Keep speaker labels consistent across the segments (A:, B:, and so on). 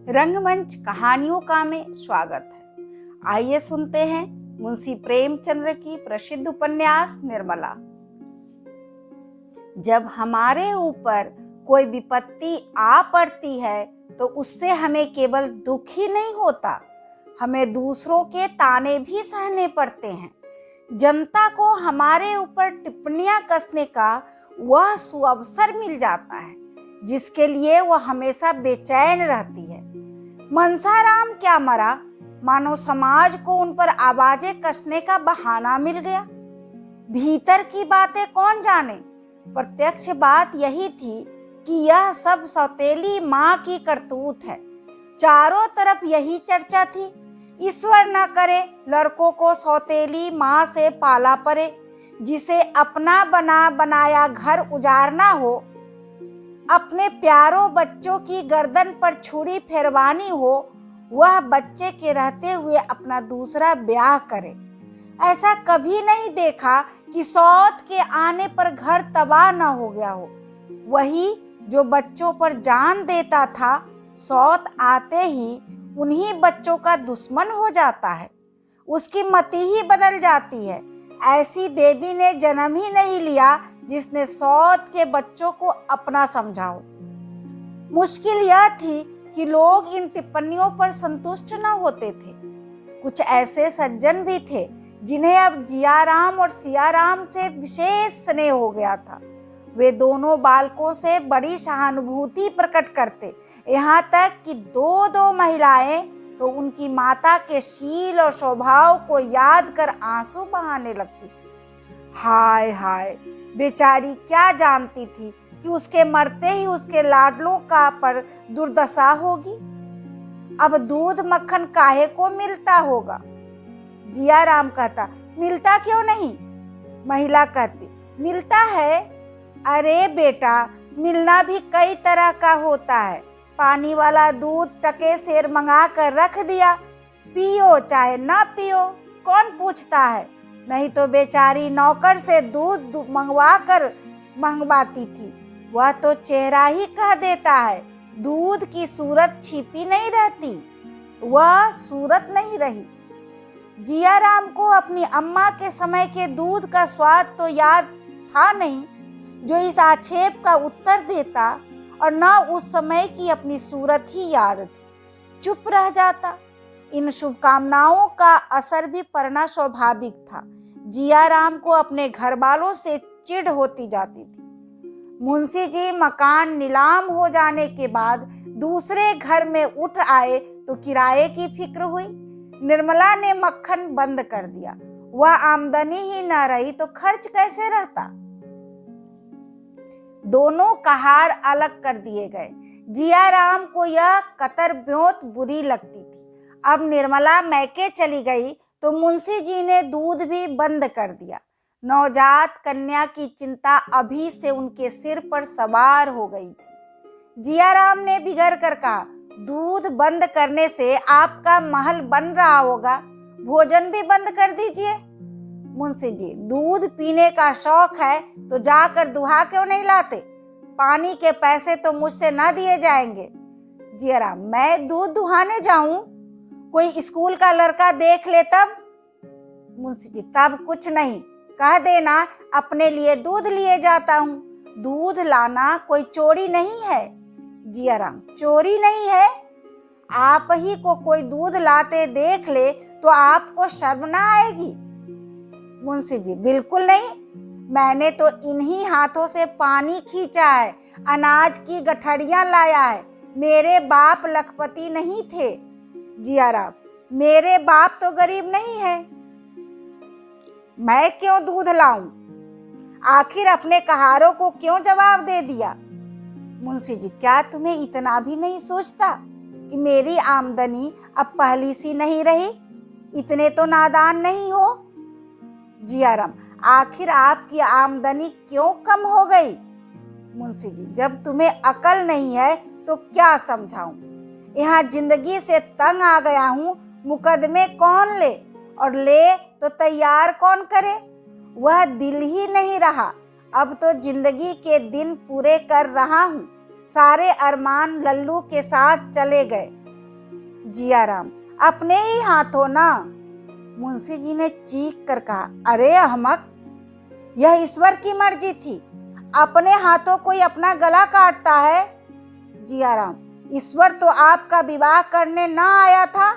A: रंगमंच कहानियों का में स्वागत है। आइए सुनते हैं मुंशी प्रेमचंद्र की प्रसिद्ध उपन्यास निर्मला। जब हमारे ऊपर कोई विपत्ति आ पड़ती है तो उससे हमें केवल दुख ही नहीं होता, हमें दूसरों के ताने भी सहने पड़ते हैं। जनता को हमारे ऊपर टिप्पणियां कसने का वह सुअवसर मिल जाता है जिसके लिए वह हमेशा बेचैन रहती है। मनसाराम क्या मरा, मानो समाज को उन पर आवाजें कसने का बहाना मिल गया। भीतर की बातें कौन जाने, प्रत्यक्ष बात यही थी कि यह सब सौतेली माँ की करतूत है। चारों तरफ यही चर्चा थी। ईश्वर न करे लड़कों को सौतेली माँ से पाला पड़े, जिसे अपना बना बनाया घर उजाड़ना हो, अपने प्यारों बच्चों की गर्दन पर छुरी फेरवानी हो, वह बच्चे के रहते हुए अपना दूसरा ब्याह करे। ऐसा कभी नहीं देखा कि सौत के आने पर घर तबाह न हो गया हो। वही जो बच्चों पर जान देता था, सौत आते ही उन्हीं बच्चों का दुश्मन हो जाता है, उसकी मति ही बदल जाती है। ऐसी देवी ने जन्म ही नहीं लिया जिसने सौत के बच्चों को अपना समझा हो। मुश्किल यह थी कि लोग इन टिप्पणियों पर संतुष्ट न होते थे। कुछ ऐसे सज्जन भी थे जिन्हें अब जियाराम और सियाराम से विशेष स्नेह हो गया था। वे दोनों बालकों से बड़ी सहानुभूति प्रकट करते, यहाँ तक कि दो दो महिलाएं तो उनकी माता के शील और स्वभाव को याद कर आंसू बहाने लगती थी। हाय हाय, बेचारी क्या जानती थी कि उसके मरते ही उसके लाडलों का पर दुर्दशा होगी। अब दूध मक्खन काहे को मिलता होगा? जियाराम कहता, मिलता क्यों नहीं? महिला कहती, मिलता है। अरे बेटा, मिलना भी कई तरह का होता है। पानी वाला दूध टके सेर मंगा कर रख दिया, पियो चाहे ना पियो, कौन पूछता है? नहीं तो बेचारी नौकर से दूध मंगवा कर मंगवाती थी, वह तो चेहरा ही कह देता है। दूध की सूरत छिपी नहीं रहती, वह सूरत नहीं रही। जियाराम को अपनी अम्मा के समय के दूध का स्वाद तो याद था नहीं, जो इस आक्षेप का उत्तर देता, और न उस समय की अपनी सूरत ही याद थी, चुप रह जाता। इन शुभकामनाओं का असर भी पड़ना स्वाभाविक था। जियाराम को अपने घर वालों से चिढ़ होती जाती थी। मुंशी जी मकान नीलाम हो जाने के बाद दूसरे घर में उठ आए तो किराए की फिक्र हुई। निर्मला ने मक्खन बंद कर दिया, वह आमदनी ही न रही तो खर्च कैसे रहता? दोनों कहार अलग कर दिए गए। जियाराम को यह कतर ब्योंत बुरी लगती थी। अब निर्मला मैके चली गई तो मुंशी जी ने दूध भी बंद कर दिया। नवजात कन्या की चिंता अभी से उनके सिर पर सवार हो गई थी। जियाराम ने बिगड़ कर कहा, दूध बंद करने से आपका महल बन रहा होगा, भोजन भी बंद कर दीजिए। मुंशी जी, दूध पीने का शौक है तो जाकर दुहा क्यों नहीं लाते? पानी के पैसे तो मुझसे ना दिए जाएंगे। जियाराम, मैं दूध दुहाने जाऊं? कोई स्कूल का लड़का देख ले तब? मुंशी जी, तब कुछ नहीं, कह देना अपने लिए दूध लिए जाता हूँ। दूध लाना कोई चोरी नहीं है। जियाराम, चोरी नहीं है? आप ही को कोई दूध लाते देख ले तो आपको शर्म ना आएगी? मुंशी जी, बिल्कुल नहीं, मैंने तो इन्हीं हाथों से पानी खींचा है, अनाज की गठरियां लाया है। मेरे बाप लखपति नहीं थे। जियाराम, मेरे बाप तो गरीब नहीं है, मैं क्यों दूध लाऊं? आखिर अपने कहारों को क्यों जवाब दे दिया? मुंशी जी, क्या तुम्हें इतना भी नहीं सोचता कि मेरी आमदनी अब पहली सी नहीं रही? इतने तो नादान नहीं हो। जियाराम, आखिर आपकी आमदनी क्यों कम हो गई? मुंशी जी, जब तुम्हें अकल नहीं है तो क्या समझाऊं? यहाँ जिंदगी से तंग आ गया हूँ, मुकदमे कौन ले, और ले तो तैयार कौन करे? वह दिल ही नहीं रहा। अब तो जिंदगी के दिन पूरे कर रहा हूँ। सारे अरमान लल्लू के साथ चले गए। जियाराम, अपने ही हाथों ना। मुंशी जी ने चीख कर कहा, अरे अहमक, यह ईश्वर की मर्जी थी, अपने हाथों कोई अपना गला काटता है। जियाराम, ईश्वर तो आपका विवाह करने ना आया था।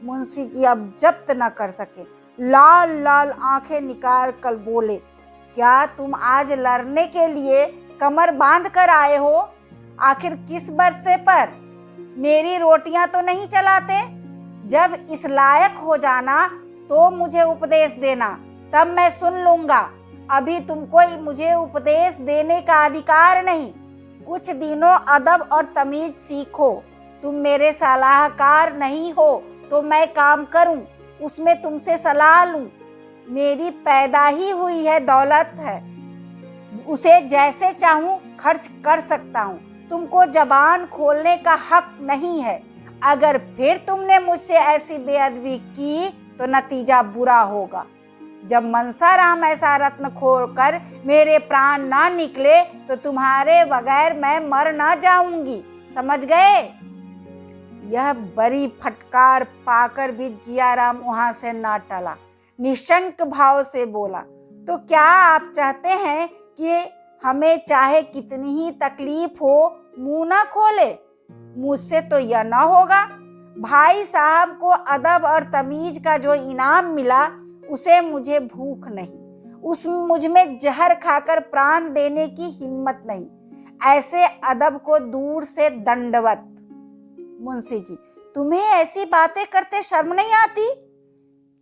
A: मुंशी जी अब जब्त न कर सके, लाल लाल आंखें निकाल कर बोले, क्या तुम आज लड़ने के लिए कमर बांध कर आए हो? आखिर किस बरसे पर? मेरी रोटियां तो नहीं चलाते? जब इस लायक हो जाना तो मुझे उपदेश देना, तब मैं सुन लूंगा। अभी तुमको मुझे उपदेश देने का अधिकार नहीं। कुछ दिनों अदब और तमीज सीखो। तुम मेरे सलाहकार नहीं हो तो मैं काम करूं, उसमें तुमसे सलाह लूं। मेरी पैदा ही हुई है दौलत है, उसे जैसे चाहूं खर्च कर सकता हूं। तुमको जबान खोलने का हक नहीं है। अगर फिर तुमने मुझसे ऐसी बेअदबी की तो नतीजा बुरा होगा। जब मनसाराम ऐसा रत्न खोल कर मेरे प्राण ना निकले तो तुम्हारे बगैर मैं मर ना जाऊंगी, समझ गए? यह बड़ी फटकार पाकर भी जियाराम वहां से ना टला। निशंक भाव से बोला, तो क्या आप चाहते हैं कि हमें चाहे कितनी ही तकलीफ हो मुंह ना खोले? मुझसे तो यह ना होगा। भाई साहब को अदब और तमीज का जो इनाम मिला उसे मुझे भूख नहीं, मुझ में जहर खाकर प्राण देने की हिम्मत नहीं। ऐसे अदब को दूर से दंडवत। मुंशी जी, तुम्हें ऐसी बातें करते शर्म नहीं आती?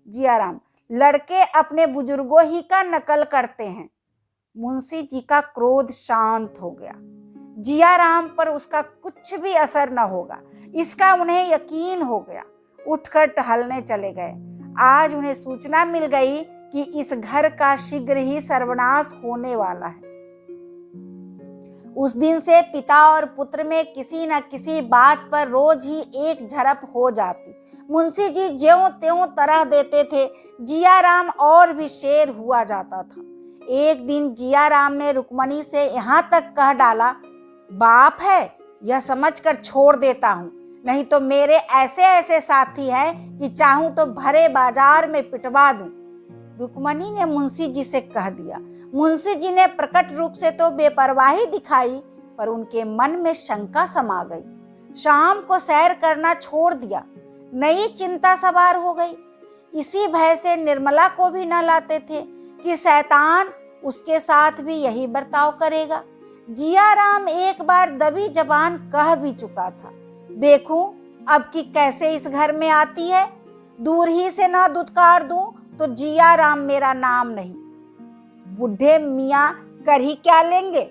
A: जियाराम, लड़के अपने बुजुर्गों ही का नकल करते हैं। मुंशी जी का क्रोध शांत हो गया। जियाराम पर उसका कुछ भी असर न होगा, इसका उन्हें यकीन हो गया। उठकर टहलने चले गए। आज उन्हें सूचना मिल गई कि इस घर का शीघ्र ही सर्वनाश होने वाला है। उस दिन से पिता और पुत्र में किसी न किसी बात पर रोज ही एक झड़प हो जाती। मुंशी जी ज्यों त्यों तरह देते थे, जियाराम और भी शेर हुआ जाता था। एक दिन जियाराम ने रुक्मणी से यहाँ तक कह डाला, बाप है यह समझकर छोड़ देता हूँ, नहीं तो मेरे ऐसे ऐसे साथी हैं कि चाहूं तो भरे बाजार में पिटवा दूं। रुक्मणी ने मुंशी जी से कह दिया। मुंशी जी ने प्रकट रूप से तो बेपरवाही दिखाई, पर उनके मन में शंका समा गई। शाम को सैर करना छोड़ दिया। नई चिंता सवार हो गई। इसी भय से निर्मला को भी न लाते थे कि शैतान उसके साथ भी यही बर्ताव करेगा। जियाराम एक बार दबी जबान कह भी चुका था, देखूं अब कि कैसे इस घर में आती है। दूर ही से न दुत्कार दूं तो जियाराम मेरा नाम नहीं। बूढ़े मियाँ कर ही क्या लेंगे?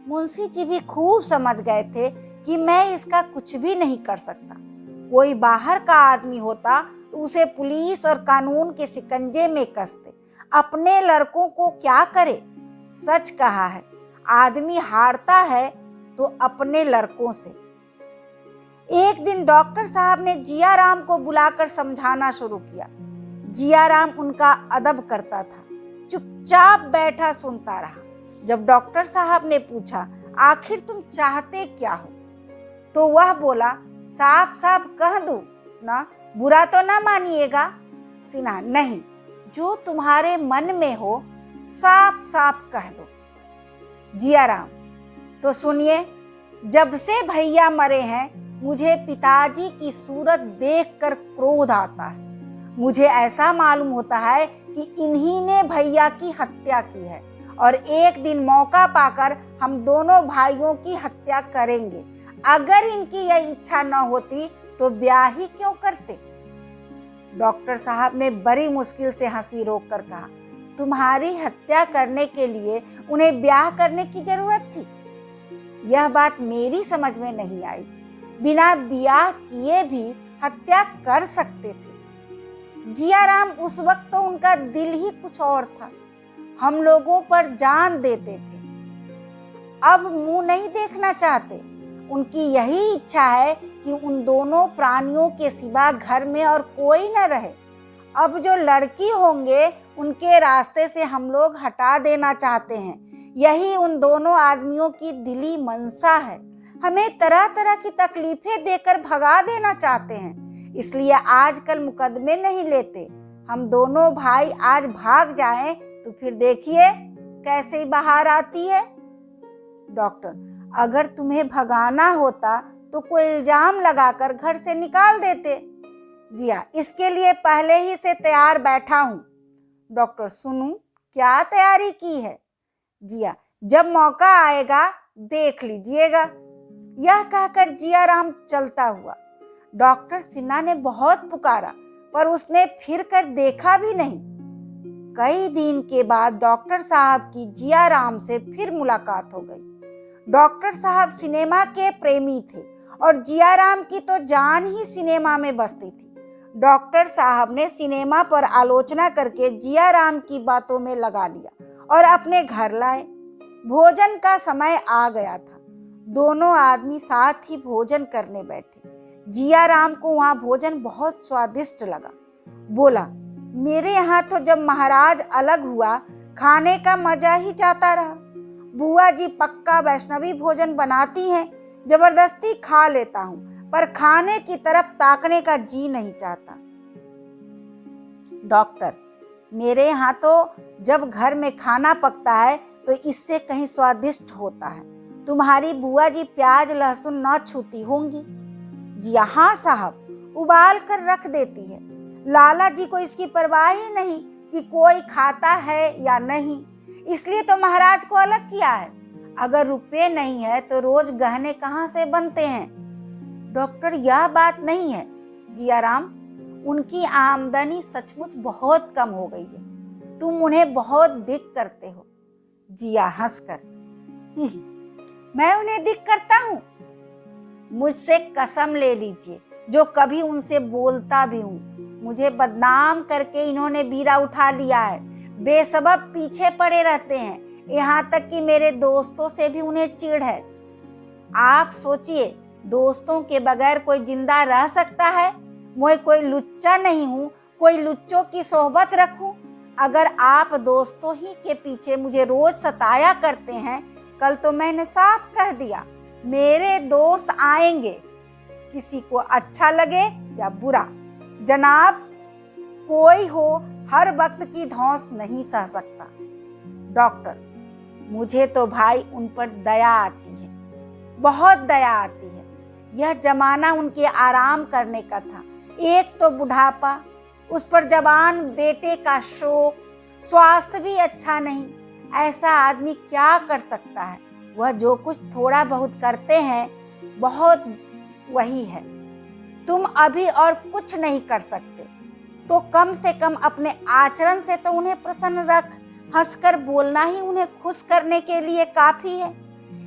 A: मुंशी जी भी खूब समझ गए थे कि मैं इसका कुछ भी नहीं कर सकता। कोई बाहर का आदमी होता तो उसे पुलिस और कानून के शिकंजे में कसते। अपने लड़कों को क्या करे? सच कहा है, आदमी हारता है तो अपने लड़कों से। एक दिन डॉक्टर साहब ने जियाराम को बुलाकर समझाना शुरू किया। जियाराम उनका अदब करता था, चुपचाप बैठा सुनता रहा। जब डॉक्टर साहब ने पूछा, आखिर तुम चाहते क्या हो, तो वह बोला, साफ साफ कह दूं ना, बुरा तो ना मानिएगा। सिन्हा, नहीं, जो तुम्हारे मन में हो साफ साफ कह दो। जियाराम, तो सुनिए, जब से भैया मरे हैं मुझे पिताजी की सूरत देखकर क्रोध आता है। मुझे ऐसा मालूम होता है कि इन्हीं ने भैया की हत्या की है और एक दिन मौका पाकर हम दोनों भाइयों की हत्या करेंगे। अगर इनकी यह इच्छा न होती तो ब्याह ही क्यों करते? डॉक्टर साहब ने बड़ी मुश्किल से हंसी रोककर कहा, तुम्हारी हत्या करने के लिए उन्हें ब्याह करने की जरूरत थी? यह बात मेरी समझ में नहीं आई। बिना ब्याह किए भी हत्या कर सकते थे। जियाराम, उस वक्त तो उनका दिल ही कुछ और था। हम लोगों पर जान देते थे, अब मुंह नहीं देखना चाहते। उनकी यही इच्छा है कि उन दोनों प्राणियों के सिवा घर में और कोई न रहे। अब जो लड़की होंगे उनके रास्ते से हम लोग हटा देना चाहते हैं। यही उन दोनों आदमियों की दिली मंशा है। हमें तरह तरह की तकलीफें देकर भगा देना चाहते हैं। इसलिए आजकल मुकदमे नहीं लेते। हम दोनों भाई आज भाग जाएं तो फिर देखिए कैसे बाहर आती है। डॉक्टर, अगर तुम्हें भगाना होता तो कोई इल्जाम लगाकर घर से निकाल देते। जिया, इसके लिए पहले ही से तैयार बैठा हूँ। डॉक्टर, सुनूं, क्या तैयारी की है? जिया, जब मौका आएगा देख लीजिएगा। यह कहकर जिया राम चलता हुआ। डॉक्टर सिन्हा ने बहुत पुकारा पर उसने फिर कर देखा भी नहीं। कई दिन के बाद डॉक्टर साहब की जिया राम से फिर मुलाकात हो गई। डॉक्टर साहब सिनेमा के प्रेमी थे और जिया राम की तो जान ही सिनेमा में बसती थी। डॉक्टर साहब ने सिनेमा पर आलोचना करके जिया राम की बातों में लगा लिया और अपने घर लाए। भोजन का समय आ गया था। दोनों आदमी साथ ही भोजन करने बैठे। जिया राम को वहाँ भोजन बहुत स्वादिष्ट लगा। बोला, मेरे यहाँ तो जब महाराज अलग हुआ खाने का मजा ही जाता रहा। बुआ जी पक्का वैष्णवी भोजन बनाती हैं, जबरदस्ती खा लेता हूँ पर खाने की तरफ ताकने का जी नहीं चाहता। डॉक्टर, मेरे यहाँ तो जब घर में खाना पकता है तो इससे कहीं स्वादिष्ट होता है। तुम्हारी बुआ जी प्याज लहसुन न छूती होंगी। जी हाँ साहब, उबाल कर रख देती है। लाला जी को इसकी परवाह ही नहीं कि कोई खाता है या नहीं, इसलिए तो महाराज को अलग किया है। अगर रुपए नहीं है तो रोज गहने कहाँ से बनते हैं? डॉक्टर, यह बात नहीं है जिया राम, उनकी आमदनी सचमुच बहुत कम हो गई है। तुम उन्हें बहुत दिक करते हो। जिया हंसकर, मैं उन्हें दिक करता हूँ? मुझसे कसम ले लीजिए, जो कभी उनसे बोलता भी हूँ। मुझे बदनाम करके इन्होंने बीड़ा उठा लिया है। बेसबब पीछे पड़े रहते हैं, यहाँ तक कि मेरे दोस्तों से भी उन्हें चिढ़ है। आप सोचिए, दोस्तों के बगैर कोई जिंदा रह सकता है? मैं कोई लुच्चा नहीं हूँ, कोई लुच्चों की सोहबत रखूं? अगर आप दोस्तों ही के पीछे मुझे रोज सताया करते हैं, कल तो मैंने साफ कह दिया, मेरे दोस्त आएंगे, किसी को अच्छा लगे या बुरा। जनाब, कोई हो हर वक्त की धौंस नहीं सह सकता। डॉक्टर, मुझे तो भाई उन पर दया आती है, बहुत दया आती है। यह जमाना उनके आराम करने का था। एक तो बुढ़ापा, उस पर जवान बेटे का शोक, स्वास्थ्य भी अच्छा नहीं। ऐसा आदमी क्या कर सकता है? वह जो कुछ थोड़ा बहुत करते हैं बहुत वही है। तुम अभी और कुछ नहीं कर सकते तो कम से कम अपने आचरण से तो उन्हें प्रसन्न रख। हंसकर बोलना ही उन्हें खुश करने के लिए काफी है।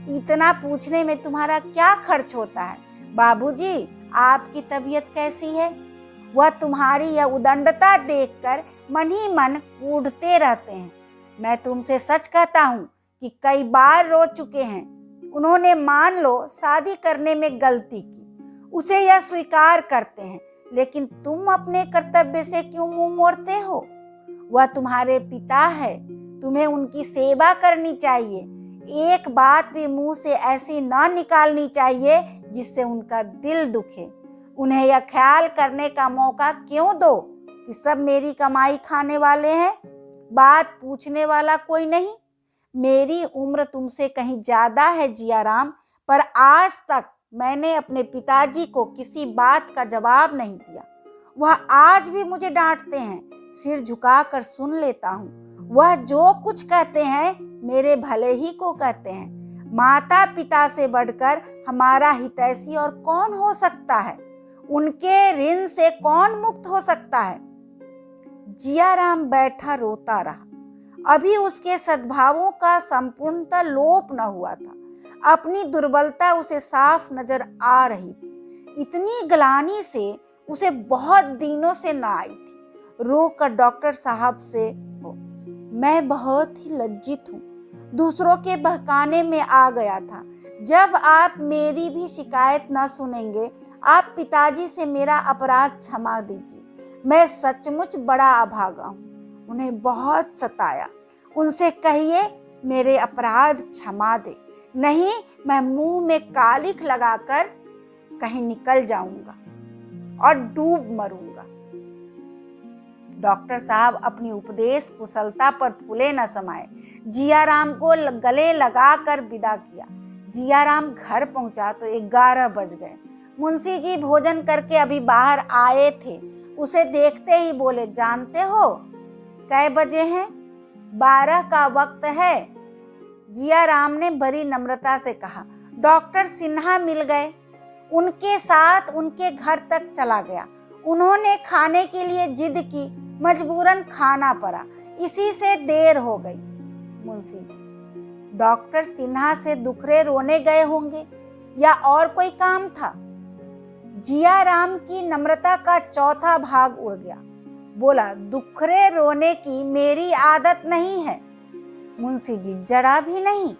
A: इतना पूछने में तुम्हारा क्या खर्च होता है? बाबूजी, आपकी तबीयत कैसी है? वह तुम्हारी यह उदंडता देखकर मन ही मन कूढ़ते रहते हैं। मैं तुमसे सच कहता हूँ कि कई बार रो चुके हैं। उन्होंने मान लो शादी करने में गलती की, उसे यह स्वीकार करते हैं, लेकिन तुम अपने कर्तव्य से क्यों मुंह मोड़ते हो? वह तुम्हारे पिता है, तुम्हें उनकी सेवा करनी चाहिए। एक बात भी मुंह से ऐसी ना निकालनी चाहिए जिससे उनका दिल दुखे। उन्हें यह ख्याल करने का मौका क्यों दो कि सब मेरी कमाई खाने वाले हैं, बात पूछने वाला कोई नहीं। मेरी उम्र तुमसे कहीं ज्यादा है जिया राम, पर आज तक मैंने अपने पिताजी को किसी बात का जवाब नहीं दिया। वह आज भी मुझे डांटते हैं, सिर झुकाकर सुन लेता हूँ। वह जो कुछ कहते हैं मेरे भले ही को कहते हैं। माता पिता से बढ़कर हमारा हितैषी और कौन हो सकता है? उनके ऋण से कौन मुक्त हो सकता है? जिया राम बैठा रोता रहा। अभी उसके सद्भावों का संपूर्णतः लोप न हुआ था। अपनी दुर्बलता उसे साफ नजर आ रही थी। इतनी ग्लानि से उसे बहुत दिनों से न आई थी। रोकर डॉक्टर साहब से, मैं बहुत ही लज्जित हूँ, दूसरों के बहकाने में आ गया था। जब आप मेरी भी शिकायत न सुनेंगे, आप पिताजी से मेरा अपराध क्षमा दीजिए। मैं सचमुच बड़ा अभागा हूँ, उन्हें बहुत सताया। उनसे कहिए मेरे अपराध क्षमा दे। नहीं मैं मुंह में कालिख लगाकर कहीं निकल जाऊंगा और डूब मरूंगा। डॉक्टर साहब अपनी उपदेश कुशलता पर फूले न समाये, जियाराम को गले लगाकर विदा किया। जियाराम घर पहुंचा तो 11 बज गए। मुंशी जी भोजन करके अभी बाहर आए थे। उसे देखते ही बोले, जानते हो कै बजे हैं? 12 का वक्त है। जियाराम ने बड़ी नम्रता से कहा। डॉक्टर सिन्हा मिल गए, उनके साथ उनके घर तक चला गया। उन्होंने खाने के लिए जिद की, मजबूरन खाना पड़ा, इसी से देर हो गई। मुंशी जी, डॉक्टर सिन्हा से दुखरे रोने गए होंगे या और कोई काम था? जियाराम की नम्रता का चौथा भाग उड़ गया। बोला, दुखरे रोने की मेरी आदत नहीं है। मुंशी जी, जरा भी नहीं।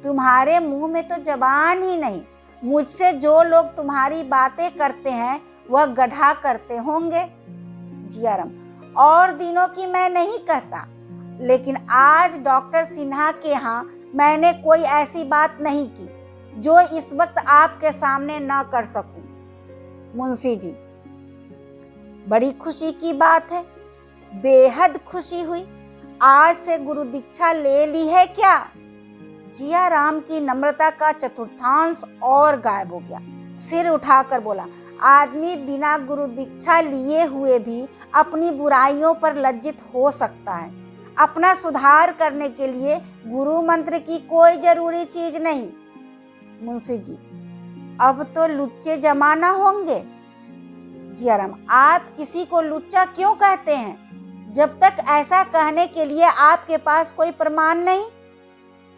A: तुम्हारे मुंह में तो जबान ही नहीं। मुझसे जो लोग तुम्हारी बातें करते हैं वह गधा करते होंगे। जियाराम, और दिनों की मैं नहीं कहता, लेकिन आज डॉक्टर सिन्हा के यहाँ मैंने कोई ऐसी बात नहीं की जो इस वक्त आपके सामने न कर सकूं। मुंशी जी, बड़ी खुशी की बात है, बेहद खुशी हुई। आज से गुरु दीक्षा ले ली है क्या? जियाराम की नम्रता का चतुर्थांश और गायब हो गया। सिर उठाकर बोला, आदमी बिना गुरु दीक्षा लिए हुए भी अपनी बुराइयों पर लज्जित हो सकता है। अपना सुधार करने के लिए गुरु मंत्र की कोई जरूरी चीज नहीं। मुंशी जी, अब तो लुच्चे जमाना होंगे। जियाराम, आप किसी को लुच्चा क्यों कहते हैं जब तक ऐसा कहने के लिए आपके पास कोई प्रमाण नहीं?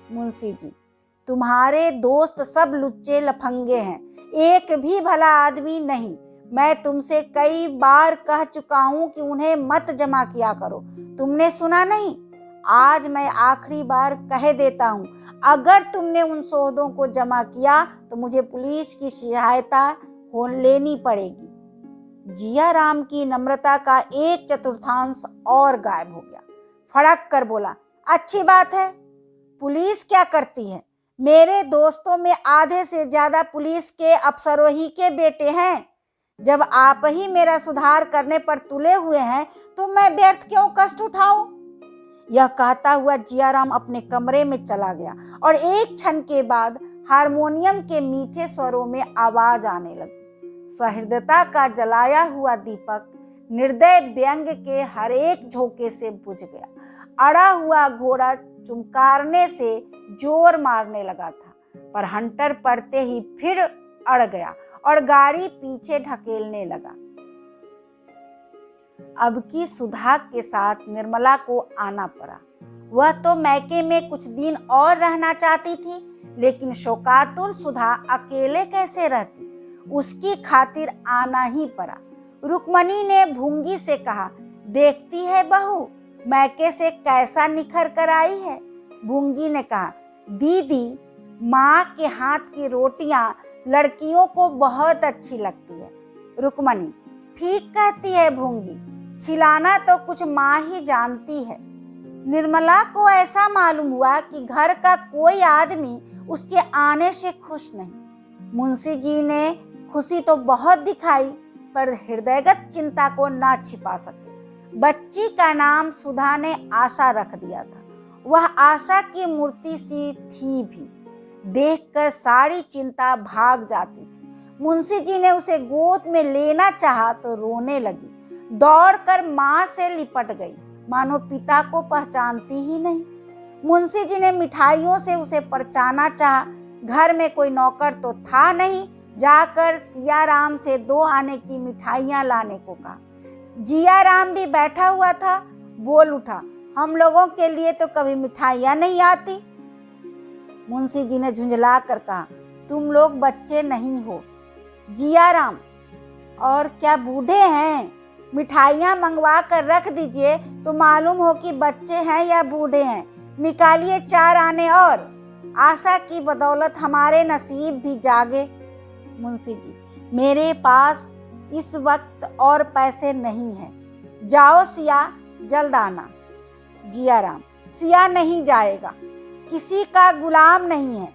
A: मुंशी जी, तुम्हारे दोस्त सब लुच्चे लफंगे हैं, एक भी भला आदमी नहीं। मैं तुमसे कई बार कह चुका हूं कि उन्हें मत जमा किया करो, तुमने सुना नहीं। आज मैं आखिरी बार कह देता हूं, अगर तुमने उन सौदों को जमा किया तो मुझे पुलिस की सहायता लेनी पड़ेगी। जियाराम की नम्रता का 1/4 और गायब हो गया। फड़क कर बोला, अच्छी बात है, पुलिस क्या करती है? मेरे दोस्तों में आधे से ज्यादा पुलिस के अफसरों ही के बेटे हैं। जब आप ही मेरा सुधार करने पर तुले हुए हैं तो मैं व्यर्थ क्यों कष्ट उठाऊं? यह कहता हुआ जियाराम अपने कमरे में चला गया और एक क्षण के बाद हारमोनियम के मीठे स्वरों में आवाज आने लगी। सहृदयता का जलाया हुआ दीपक निर्दय व्यंग के हर एक झोंके से बुझ गया। अड़ा हुआ घोड़ा चुमकारने से जोर मारने लगा था, पर हंटर पड़ते ही फिर अड़ गया और गाड़ी पीछे ढकेलने लगा। अब की सुधा के साथ निर्मला को आना पड़ा। वह तो मैके में कुछ दिन और रहना चाहती थी, लेकिन शोकातुर सुधा अकेले कैसे रहती, उसकी खातिर आना ही पड़ा। रुक्मणी ने भूंगी से कहा, देखती है बहू मैके से कैसा निखर कर आई है। भूंगी ने कहा, दीदी माँ के हाथ की रोटियां लड़कियों को बहुत अच्छी लगती है। रुक्मणी, ठीक कहती है भूंगी, खिलाना तो कुछ माँ ही जानती है। निर्मला को ऐसा मालूम हुआ कि घर का कोई आदमी उसके आने से खुश नहीं। मुंशी जी ने खुशी तो बहुत दिखाई, पर हृदयगत चिंता को ना छिपा सके। बच्ची का नाम सुधा ने आशा रख दिया था। वह आशा की मूर्ति सी थी भी, देखकर सारी चिंता भाग जाती थी। मुंशी जी ने उसे गोद में लेना चाहा तो रोने लगी, दौड़कर माँ से लिपट गई, मानो पिता को पहचानती ही नहीं। मुंशी जी ने मिठाइयों से उसे परचाना चाहा। घर में कोई नौकर तो था नहीं, जाकर सियाराम से 2 आने की मिठाइयाँ लाने को कहा। जियाराम भी बैठा हुआ था, बोल उठा, हम लोगों के लिए तो कभी मिठाइयाँ नहीं आती। मुंशी जी ने झुंझला कर कहा, तुम लोग बच्चे नहीं हो। जियाराम, और क्या बूढ़े हैं? मिठाइयाँ मंगवा कर रख दीजिए तो मालूम हो कि बच्चे हैं या बूढ़े हैं। निकालिए 4 आने और, आशा की बदौलत हमारे नसीब भी जागे। मुंशी जी, मेरे पास इस वक्त और पैसे नहीं हैं, जाओ सिया, जल्द आना। जियाराम, सिया नहीं जाएगा, किसी का गुलाम नहीं है।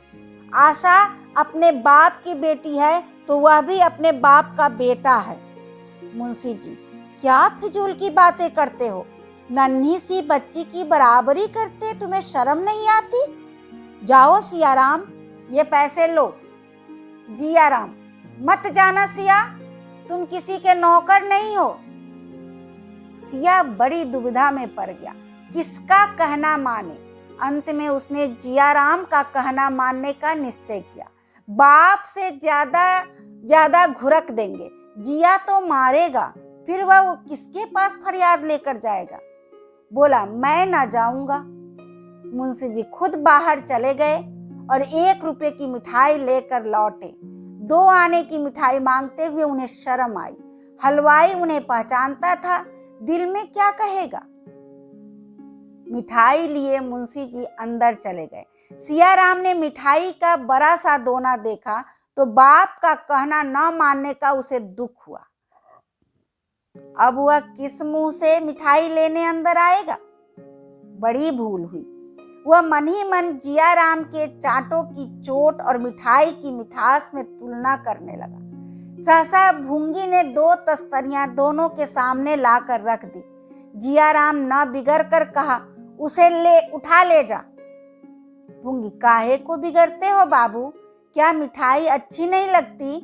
A: आशा अपने बाप की बेटी है तो वह भी अपने बाप का बेटा है। मुंशी जी, क्या फिजूल की बातें करते हो? नन्ही सी बच्ची की बराबरी करते तुम्हें शर्म नहीं आती? जाओ सियाराम, ये पैसे लो। जियाराम, मत जाना सिया, तुम किसी के नौकर नहीं हो। सिया बड़ी दुविधा में पड़ गया, किसका कहना माने। अंत में उसने जियाराम का कहना मानने का निश्चय किया। बाप से ज्यादा घुरक देंगे, जिया तो मारेगा, फिर वह किसके पास फरियाद लेकर जाएगा। बोला, मैं ना जाऊंगा। मुंशी जी खुद बाहर चले गए और 1 रुपए की मिठाई लेकर लौटे। 2 आने की मिठाई मांगते हुए उन्हें शर्म आई। हलवाई उन्हें पहचानता था, दिल में क्या कहेगा। मिठाई लिए मुंशी जी अंदर चले गए। सियाराम ने मिठाई का बड़ा सा दोना देखा तो बाप का कहना न मानने का उसे दुख हुआ। अब वह किस मुंह से मिठाई लेने अंदर आएगा? बड़ी भूल हुई। वह मन ही मन जियाराम के चाटों की चोट और मिठाई की मिठास में तुलना करने लगा। सहसा भूंगी ने 2 तस्तरियां दोनों के सामने लाकर रख दी। जियाराम न बिगड़ कर कहा, उसे उठा ले जा। भूंगी, काहे को बिगड़ते हो बाबू, क्या मिठाई अच्छी नहीं लगती?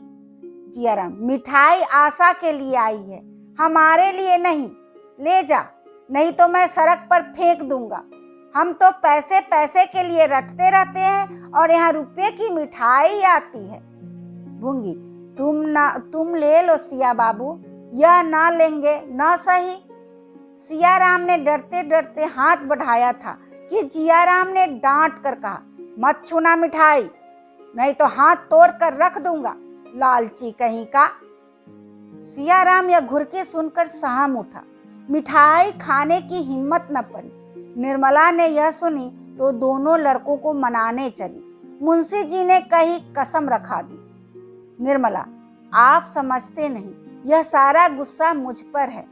A: जियाराम, मिठाई आशा के लिए आई है, हमारे लिए नहीं, ले जा, नहीं तो मैं सड़क पर फेंक दूंगा। हम तो पैसे पैसे के लिए रटते रहते हैं और यहाँ रुपए की मिठाई आती है। भूंगी, तुम ले लो सिया बाबू, यह ना लेंगे ना सही। सियाराम ने डरते डरते हाथ बढ़ाया था कि जियाराम ने डांट कर कहा, मत छूना मिठाई, नहीं तो हाथ तोड़ कर रख दूंगा, लालची कहीं का। सियाराम यह घुरके सुनकर सहम उठा। मिठाई खाने की हिम्मत न पड़ी। निर्मला ने यह सुनी तो दोनों लड़कों को मनाने चली। मुंशी जी ने कही कसम रखा दी। निर्मला, आप समझते नहीं, यह सारा गुस्सा मुझ पर है।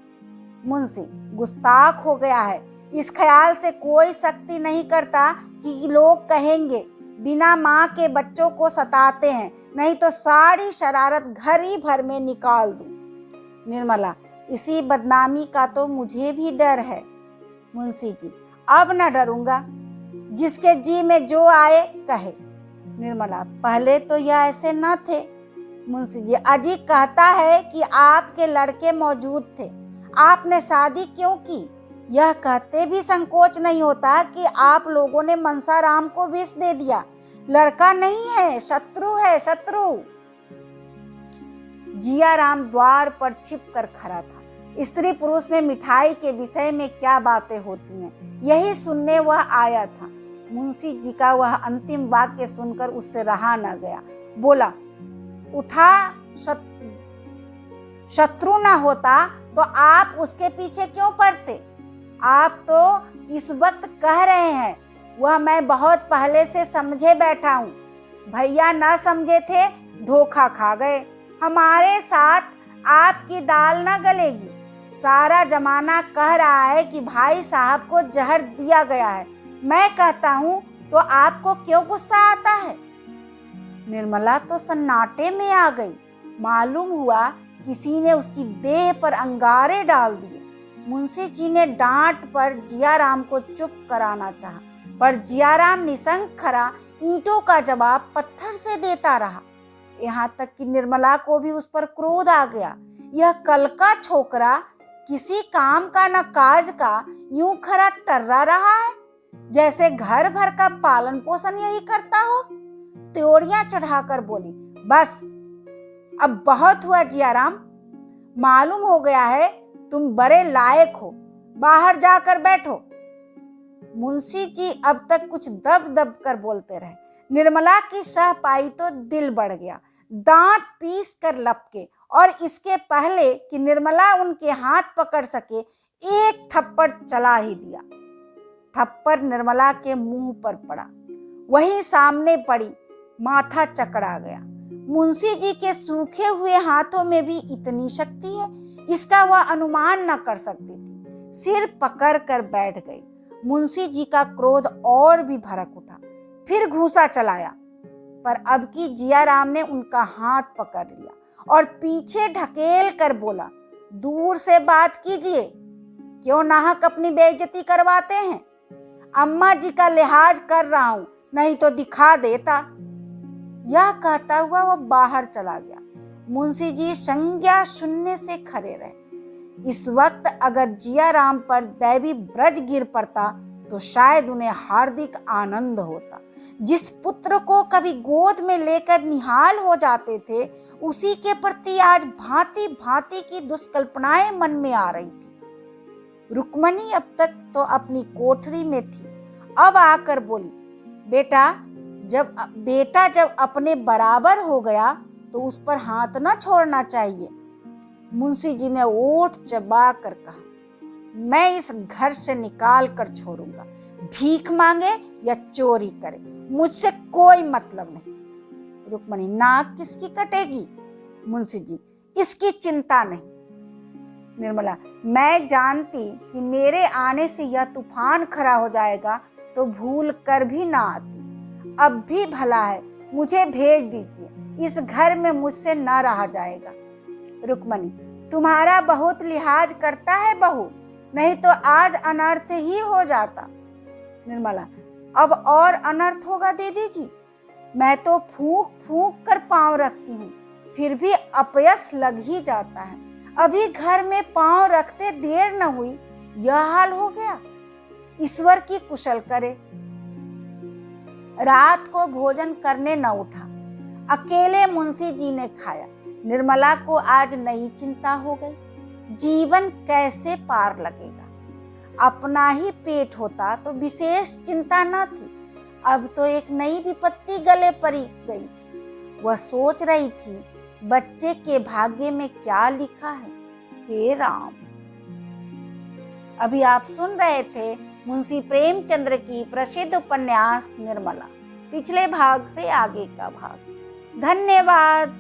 A: मुंशी, गुस्ताख हो गया है, इस ख्याल से कोई सख्ती नहीं करता कि लोग कहेंगे बिना माँ के बच्चों को सताते हैं, नहीं तो सारी शरारत घर ही भर में निकाल दूं। निर्मला, इसी बदनामी का तो मुझे भी डर है। मुंशी जी, अब न डरूंगा, जिसके जी में जो आए कहे। निर्मला, पहले तो यह ऐसे न थे। मुंशी जी, अजी कहता है कि आपके लड़के मौजूद थे, आपने शादी क्यों की? यह कहते भी संकोच नहीं होता कि आप लोगों ने मनसाराम को विष दे दिया। लड़का नहीं है, शत्रु है, शत्रु। जियाराम द्वार पर छिप कर खड़ा था। स्त्री पुरुष में मिठाई के विषय में क्या बातें होती हैं, यही सुनने वह आया था। मुंशी जी का वह अंतिम वाक्य सुनकर उससे रहा न गया। बोला, उठा, शत्रु ना होता तो आप उसके पीछे क्यों पड़ते? आप तो इस वक्त कह रहे हैं, वह मैं बहुत पहले से समझे बैठा हूँ। भैया ना समझे थे, धोखा खा गए। हमारे साथ आपकी दाल ना गलेगी। सारा जमाना कह रहा है कि भाई साहब को जहर दिया गया है। मैं कहता हूँ तो आपको क्यों गुस्सा आता है? निर्मला तो सन्नाटे में आ गई। मालूम हुआ किसी ने उसकी देह पर अंगारे डाल दिए। मुंशी जी ने डांट पर जियाराम को चुप कराना चाहा, पर जियाराम निसंग खड़ा ईंटों का जवाब पत्थर से देता रहा। यहाँ तक कि निर्मला को भी उस पर क्रोध आ गया। यह कल का छोकरा किसी काम का न काज का यूं खरा टर्रा रहा है, जैसे घर भर का पालन पोषण यही करता हो। त्योड़ियां चढ़ाकर बोली, बस अब बहुत हुआ जियाराम, मालूम हो गया है तुम बड़े लायक हो, बाहर जाकर बैठो। मुंशी जी अब तक कुछ दब दब कर बोलते रहे। निर्मला की सह पाई तो दिल बढ़ गया, दांत पीस कर लपके और इसके पहले कि निर्मला उनके हाथ पकड़ सके, एक थप्पड़ चला ही दिया। थप्पड़ निर्मला के मुंह पर पड़ा, वहीं सामने पड़ी, माथा चकरा गया। मुंशी जी के सूखे हुए हाथों में भी इतनी शक्ति है, इसका वह अनुमान न कर सकती थी। सिर पकड़ कर बैठ गई। मुंशी जी का क्रोध और भी भड़क उठा, फिर घूंसा चलाया। पर अब की जिया राम ने उनका हाथ पकड़ लिया और पीछे ढकेल कर बोला, दूर से बात कीजिए, क्यों नाहक अपनी बेइज्जती करवाते हैं। अम्मा जी का लिहाज कर रहा हूं, नहीं तो दिखा देता। यह कहता हुआ वो बाहर चला गया। मुंशी जी संज्ञा शून्य से खड़े रहे। इस वक्त अगर जिया राम पर दैवी ब्रज गिर पड़ता तो शायद उन्हें हार्दिक आनंद होता। जिस पुत्र को कभी गोद में लेकर निहाल हो जाते थे, उसी के प्रति आज भांति भांति की दुष्कल्पनाएं मन में आ रही थी। रुक्मणी अब तक तो अपनी कोठरी में थी, अब आकर बोली, बेटा जब अपने बराबर हो गया तो उस पर हाथ न छोड़ना चाहिए। मुंशी जी ने ओठ चबा कर कहा, मैं इस घर से निकाल कर छोड़ूंगा, भीख मांगे या चोरी करे, मुझसे कोई मतलब नहीं। रुक्मणी, नाक किसकी कटेगी? मुंशी जी, इसकी चिंता नहीं। निर्मला, मैं जानती कि मेरे आने से यह तूफान खड़ा हो जाएगा तो भूल कर भी ना आती। अब भी भला है, मुझे भेज दीजिए, इस घर में मुझसे न रहा जाएगा। रुक्मणी, तुम्हारा बहुत लिहाज करता है बहू, नहीं तो आज अनर्थ ही हो जाता। निर्मला, अब और अनर्थ होगा दीदी जी, मैं तो फूंक फूंक कर पांव रखती हूँ, फिर भी अपयश लग ही जाता है। अभी घर में पांव रखते देर न हुई, यह हाल हो गया। ईश्वर की कुशल करे। रात को भोजन करने न उठा, अकेले मुंशी जी ने खाया। निर्मला को आज नई चिंता हो गई, जीवन कैसे पार लगेगा। अपना ही पेट होता तो विशेष चिंता न थी, अब तो एक नई विपत्ति गले पड़ी गई थी। वह सोच रही थी, बच्चे के भाग्य में क्या लिखा है, हे राम। अभी आप सुन रहे थे मुंशी प्रेमचंद्र की प्रसिद्ध उपन्यास निर्मला, पिछले भाग से आगे का भाग। धन्यवाद।